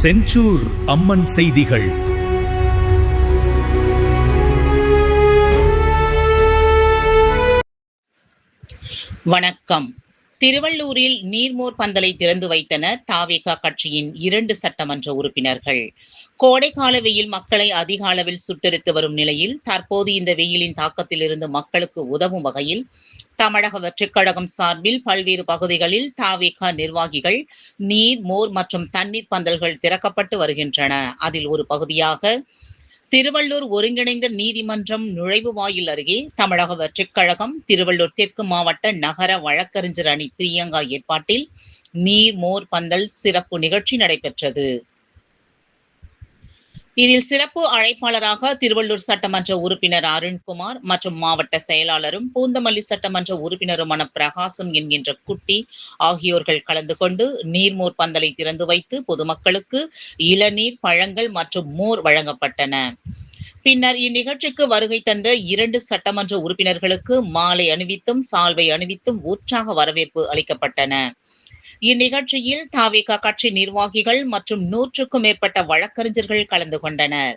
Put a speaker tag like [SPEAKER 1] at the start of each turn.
[SPEAKER 1] செஞ்சூர் அம்மன் செய்திகள்.
[SPEAKER 2] வணக்கம். திருவள்ளூரில் நீர்மோர் பந்தலை திறந்து வைத்தனர் தாவேகா கட்சியின் 2 சட்டமன்ற உறுப்பினர்கள். கோடைக்கால வெயில் மக்களை அதிக அளவில் சுட்டெரித்து வரும் நிலையில் தற்போது இந்த வெயிலின் தாக்கத்திலிருந்து மக்களுக்கு உதவும் வகையில் தமிழக வெற்றிக் கழகம் சார்பில் பல்வேறு பகுதிகளில் தாவேகா நிர்வாகிகள் நீர், மோர் மற்றும் தண்ணீர் பந்தல்கள் திறக்கப்பட்டு வருகின்றன. அதில் ஒரு பகுதியாக திருவள்ளூர் ஒருங்கிணைந்த நீதிமன்றம் நுழைவு வாயில் அருகே தமிழக வெற்றிக் கழகம் திருவள்ளூர் தெற்கு மாவட்ட நகர வழக்கறிஞர் அணி பிரியங்கா ஏற்பாட்டில் நீர், மோர் பந்தல் சிறப்பு நிகழ்ச்சி நடைபெற்றது. இதில் சிறப்பு அழைப்பாளராக திருவள்ளூர் சட்டமன்ற உறுப்பினர் அருண்குமார் மற்றும் மாவட்ட செயலாளரும் பூந்தமல்லி சட்டமன்ற உறுப்பினருமான பிரகாசம் என்கின்ற குட்டி ஆகியோர்கள் கலந்து கொண்டு நீர்மோர் பந்தலை திறந்து வைத்து பொதுமக்களுக்கு இளநீர், பழங்கள் மற்றும் மோர் வழங்கப்பட்டன. பின்னர் இந்நிகழ்ச்சிக்கு வருகை தந்த 2 சட்டமன்ற உறுப்பினர்களுக்கு மாலை அணிவித்தும் சால்வை அணிவித்தும் உற்சாக வரவேற்பு அளிக்கப்பட்டன. இந்நிகழ்ச்சியில் தாவேகா கட்சி நிர்வாகிகள் மற்றும் 100க்கும் மேற்பட்ட வழக்கறிஞர்கள் கலந்து கொண்டனர்.